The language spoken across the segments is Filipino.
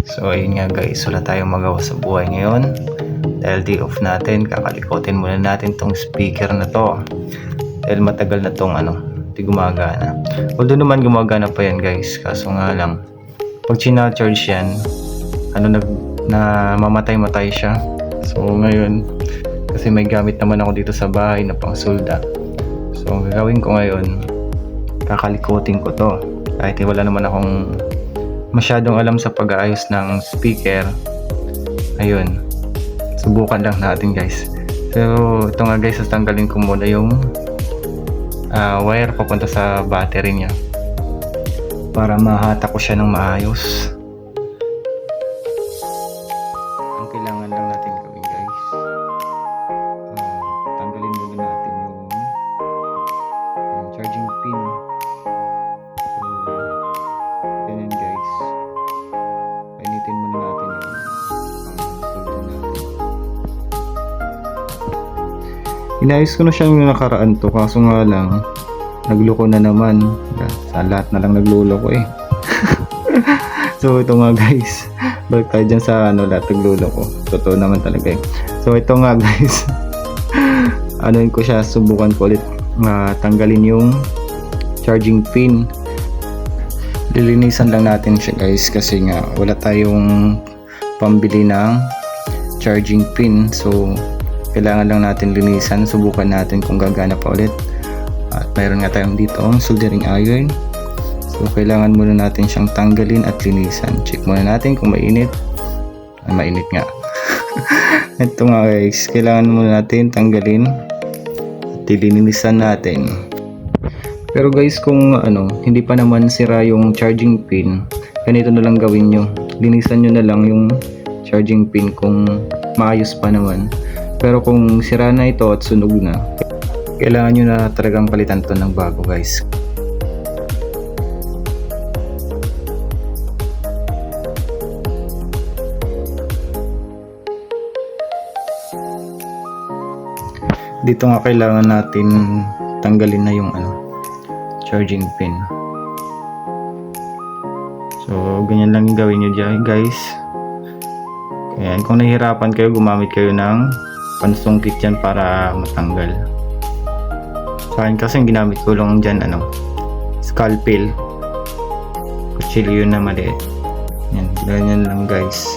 So ayun nga guys, wala tayong magawa sa buhay ngayon. Dahil day off natin, kakalikotin muna natin tong speaker na to. Dahil matagal na tong di gumagana. Although naman gumagana pa yan guys, kaso nga lang pag charge yan, mamatay siya. So ngayon, kasi may gamit naman ako dito sa bahay na pang solda. So ang gagawin ko ngayon, kakalikotin ko to. Kahit wala naman akong masyadong alam sa pag-aayos ng speaker, ayun, subukan lang natin guys. So ito nga guys, tatanggalin ko muna yung wire papunta sa battery niya para mahata ko siya ng maayos. Ang kailangan lang natin gawin guys, tanggalin muna natin yung charging pin. So ganyan guys, painitin muna natin yung solder natin. Inayos ko na siyang nakaraan to, kaso nga lang nagloko na naman. Sa lahat na lang nagluloko eh. So ito nga guys, balik tayo dyan sa lahat nagluloko. Totoo naman talaga eh. So ito nga guys, ko siya, subukan ko ulit tanggalin yung charging pin. Lilinisan lang natin siya guys, kasi nga wala tayong pambili ng charging pin. So kailangan lang natin linisan. Subukan natin kung gagana pa ulit. At mayroon nga tayong dito ang soldering iron. So kailangan muna natin siyang tanggalin at linisan. Check muna natin kung mainit. Ay, mainit nga. Ito nga guys, kailangan muna natin tanggalin at linisan natin. Pero guys, kung hindi pa naman sira yung charging pin, ganito na lang gawin nyo. Linisan nyo na lang yung charging pin kung maayos pa naman. Pero kung sira na ito at sunog na, kailangan nyo na talagang palitan to ng bago guys. Dito nga kailangan natin tanggalin na yung charging pin. So ganyan lang yung gawin nyo dyan guys. Ayan, kung nahihirapan kayo, gumamit kayo ng pansungkit dyan para matanggal. Sa akin kasi yung ginamit ko lang dyan scalpel, kutsilyo na maliit. Yan, ganyan lang guys.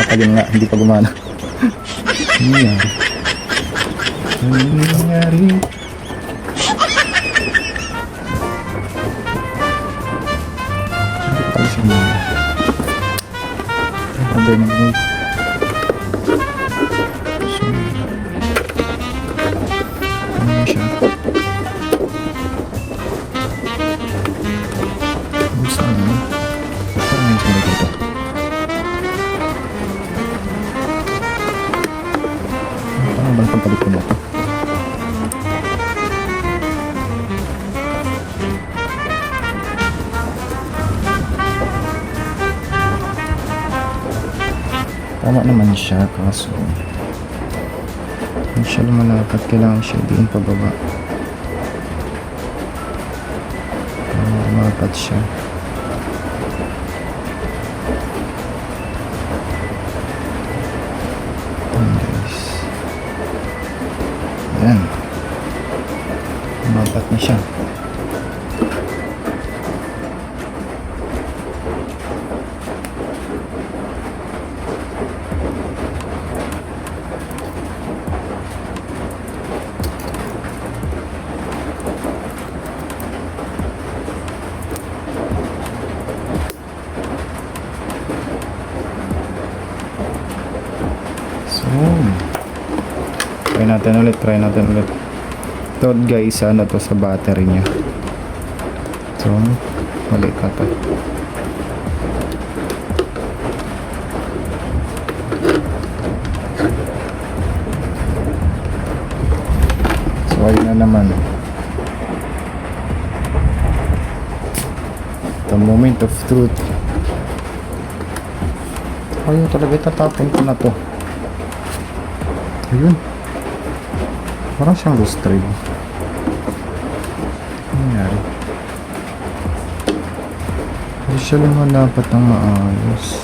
Ayun nga, hindi pa gumana. Ayan. Ano nangyari? Hindi pa siya gumana. Abay na mo. Ano siya? Tama naman siya, kaso kung siya lumalapat, kailangan siya diin pababa. Lumapat siya. Ayan guys. Ayan. Lumapat na siya. So, try natin ulit. Ito guys, ano to sa battery niya. So, mali ka to. So, ayun na naman. The moment of truth. Ayun talaga, itatapon ko na to. Ayun. Parang siyang loose thread. Ano nangyari? Hindi siya lumalapat ng maayos.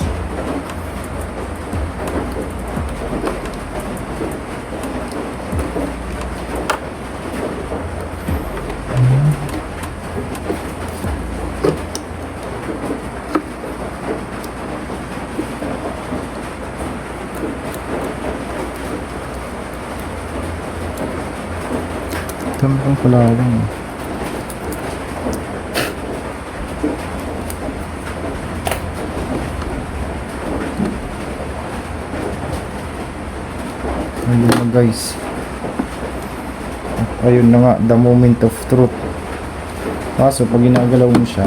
Tama kang kulawang. Ayun na guys. Ayun na nga, the moment of truth. Kaso pag ginagalaw mo siya,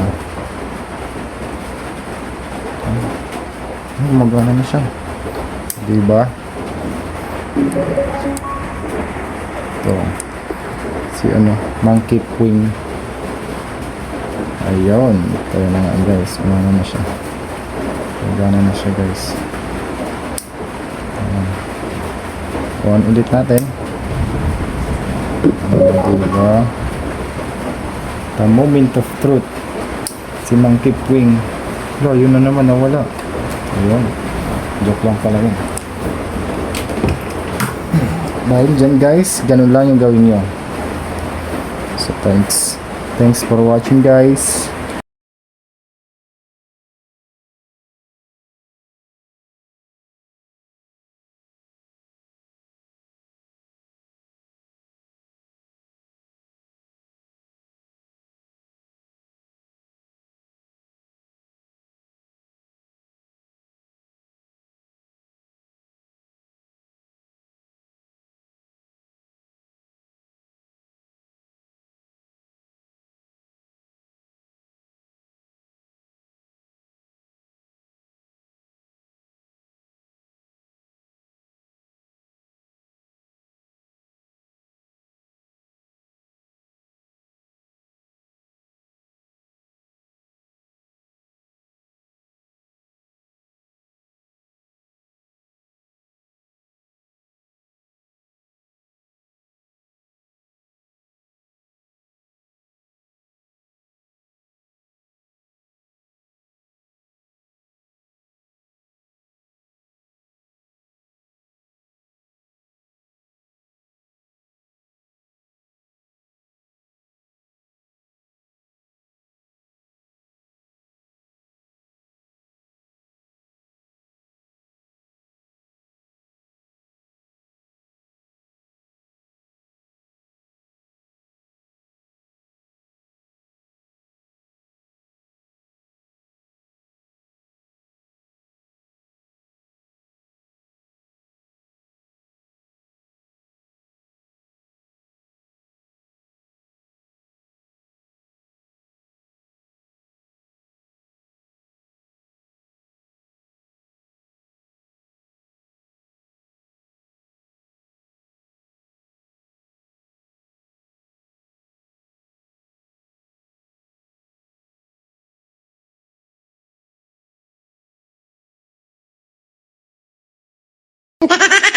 magana na siya. Diba? Ito. Si monkey queen. Ayun. Ito na nga guys. Magana na siya. Magana na siya guys. On ulit natin. Diba? The moment of truth. Si monkey queen. Pero yun na naman nawala. Ayun. Joke lang pala yun. Dahil dyan guys, ganun lang yung gawin nyo. So thanks for watching guys. Ha ha ha ha!